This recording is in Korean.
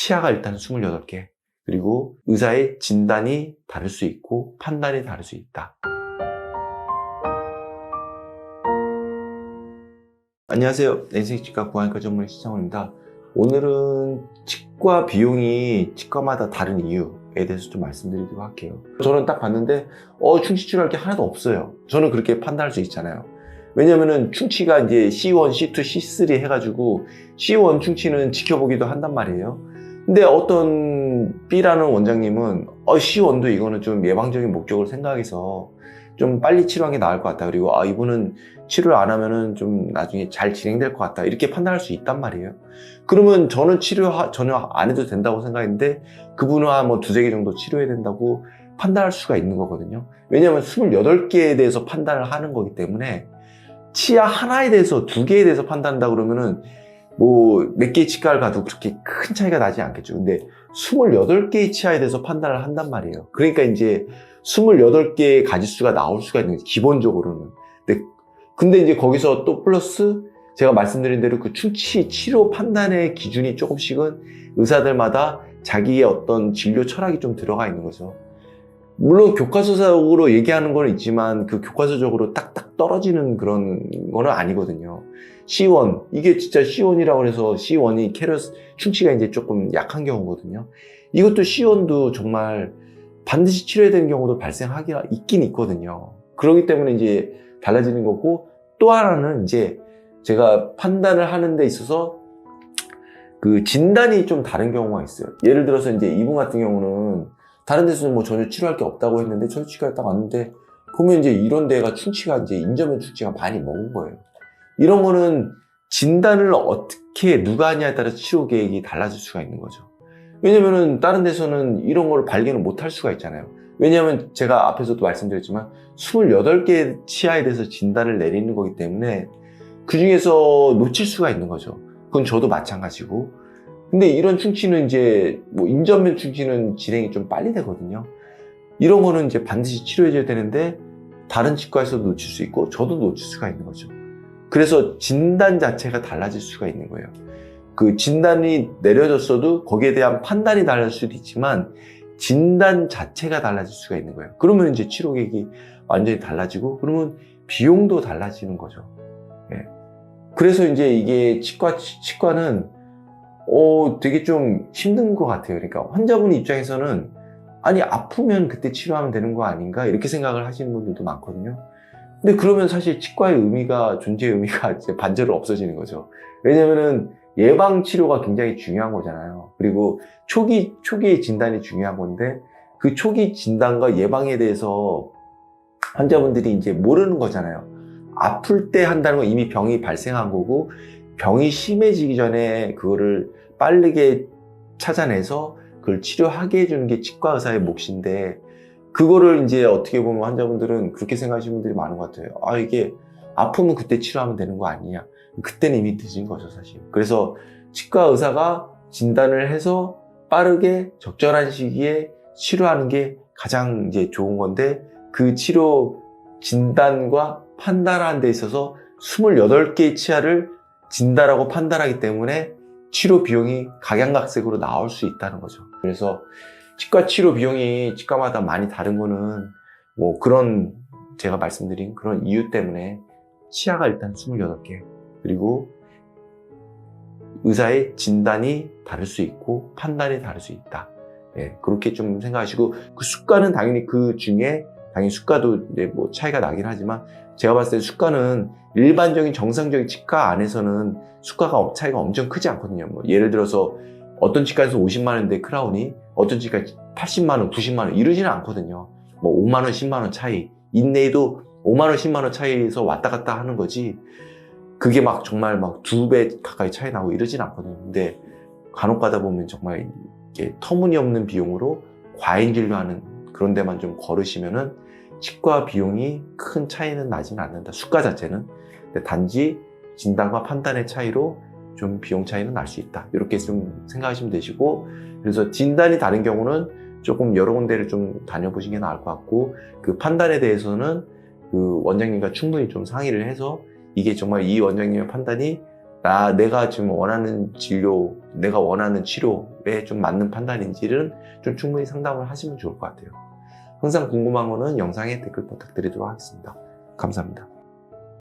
치아가 일단 28개, 그리고 의사의 진단이 다를 수 있고 판단이 다를 수 있다. 안녕하세요. 내시경치과 구안과 전문의 신창훈입니다. 오늘은 치과 비용이 치과마다 다른 이유에 대해서 좀 말씀드리도록 할게요. 저는 딱 봤는데 충치 치료할 게 하나도 없어요. 저는 그렇게 판단할 수 있잖아요. 왜냐면은 충치가 이제 C1, C2, C3 해가지고 C1 충치는 지켜보기도 한단 말이에요. 근데 어떤 B라는 원장님은 C1도 이거는 좀 예방적인 목적으로 생각해서 좀 빨리 치료하는 게 나을 것 같다. 그리고 이분은 치료를 안 하면은 좀 나중에 잘 진행될 것 같다. 이렇게 판단할 수 있단 말이에요. 그러면 저는 치료 전혀 안 해도 된다고 생각했는데 그분은 한 뭐 2-3개 정도 치료해야 된다고 판단할 수가 있는 거거든요. 왜냐하면 28개에 대해서 판단을 하는 거기 때문에 치아 하나에 대해서 2개에 대해서 판단한다 그러면은 뭐 몇 개의 치과를 가도 그렇게 큰 차이가 나지 않겠죠. 근데 28개의 치아에 대해서 판단을 한단 말이에요. 그러니까 이제 28개의 가지수가 나올 수가 있는 거죠, 기본적으로는. 근데 이제 거기서 또 플러스 제가 말씀드린 대로 그 충치 치료 판단의 기준이 조금씩은 의사들마다 자기의 어떤 진료 철학이 좀 들어가 있는 거죠. 물론 교과서적으로 얘기하는 건 있지만 그 교과서적으로 딱딱 떨어지는 그런 거는 아니거든요. C1, 이게 진짜 C1이라고 해서 C1이 캐러스 충치가 이제 조금 약한 경우거든요. 이것도 C1도 정말 반드시 치료해야 되는 경우도 발생하기가 있긴 있거든요. 그렇기 때문에 이제 달라지는 거고, 또 하나는 이제 제가 판단을 하는 데 있어서 그 진단이 좀 다른 경우가 있어요. 예를 들어서 이제 이분 같은 경우는 다른 데서는 뭐 전혀 치료할 게 없다고 했는데 천치과에 딱 왔는데 보면 이제 이런 데가 충치가 이제 인접면 충치가 많이 먹은 거예요. 이런 거는 진단을 어떻게 누가 하냐에 따라 치료 계획이 달라질 수가 있는 거죠. 왜냐면은 다른 데서는 이런 걸 발견을 못 할 수가 있잖아요. 왜냐하면 제가 앞에서도 말씀드렸지만 28개의 치아에 대해서 진단을 내리는 거기 때문에 그 중에서 놓칠 수가 있는 거죠. 그건 저도 마찬가지고. 근데 이런 충치는 이제 뭐 인접면 충치는 진행이 좀 빨리 되거든요. 이런 거는 이제 반드시 치료해줘야 되는데 다른 치과에서도 놓칠 수 있고 저도 놓칠 수가 있는 거죠. 그래서 진단 자체가 달라질 수가 있는 거예요. 그 진단이 내려졌어도 거기에 대한 판단이 달라질 수도 있지만 진단 자체가 달라질 수가 있는 거예요. 그러면 이제 치료 계획이 완전히 달라지고 그러면 비용도 달라지는 거죠. 예. 그래서 이제 이게 치과는 되게 좀 힘든 것 같아요. 그러니까 환자분 입장에서는 아니 아프면 그때 치료하면 되는 거 아닌가 이렇게 생각을 하시는 분들도 많거든요. 근데 그러면 사실 치과의 존재의 의미가 이제 반대로 없어지는 거죠. 왜냐면은 예방 치료가 굉장히 중요한 거잖아요. 그리고 초기의 진단이 중요한 건데 그 초기 진단과 예방에 대해서 환자분들이 이제 모르는 거잖아요. 아플 때 한다는 건 이미 병이 발생한 거고 병이 심해지기 전에 그거를 빠르게 찾아내서 그걸 치료하게 해주는 게 치과 의사의 몫인데 그거를 이제 어떻게 보면 환자분들은 그렇게 생각하시는 분들이 많은 것 같아요. 이게 아프면 그때 치료하면 되는 거 아니냐. 그때는 이미 늦은 거죠, 사실. 그래서 치과 의사가 진단을 해서 빠르게 적절한 시기에 치료하는 게 가장 이제 좋은 건데 그 치료 진단과 판단하는 데 있어서 28개의 치아를 진단하고 판단하기 때문에 치료 비용이 각양각색으로 나올 수 있다는 거죠. 그래서 치과 치료 비용이 치과마다 많이 다른 거는 뭐 그런 제가 말씀드린 그런 이유 때문에 치아가 일단 28개, 그리고 의사의 진단이 다를 수 있고 판단이 다를 수 있다. 예, 그렇게 좀 생각하시고 그 수가는 당연히 그 중에 당연히 수가도 이제 뭐 차이가 나긴 하지만 제가 봤을 때 수가는 일반적인 정상적인 치과 안에서는 수가가 차이가 엄청 크지 않거든요. 뭐 예를 들어서 어떤 치과에서 50만 원인데 크라운이 어떤 치과에 80만 원, 90만 원 이러지는 않거든요. 뭐 5만 원, 10만 원 차이, 인내에도 5만 원, 10만 원 차이에서 왔다 갔다 하는 거지 그게 막 정말 막 2배 가까이 차이 나고 이러진 않거든요. 근데 간혹 가다 보면 정말 이게 터무니없는 비용으로 과잉 진료하는 그런 데만 좀 걸으시면은 치과 비용이 큰 차이는 나지는 않는다. 수가 자체는. 근데 단지 진단과 판단의 차이로 좀 비용 차이는 날 수 있다. 이렇게 좀 생각하시면 되시고, 그래서 진단이 다른 경우는 조금 여러 군데를 좀 다녀보시는 게 나을 것 같고, 그 판단에 대해서는 그 원장님과 충분히 좀 상의를 해서 이게 정말 이 원장님의 판단이 내가 지금 원하는 진료, 내가 원하는 치료에 좀 맞는 판단인지를 좀 충분히 상담을 하시면 좋을 것 같아요. 항상 궁금한 거는 영상에 댓글 부탁드리도록 하겠습니다. 감사합니다.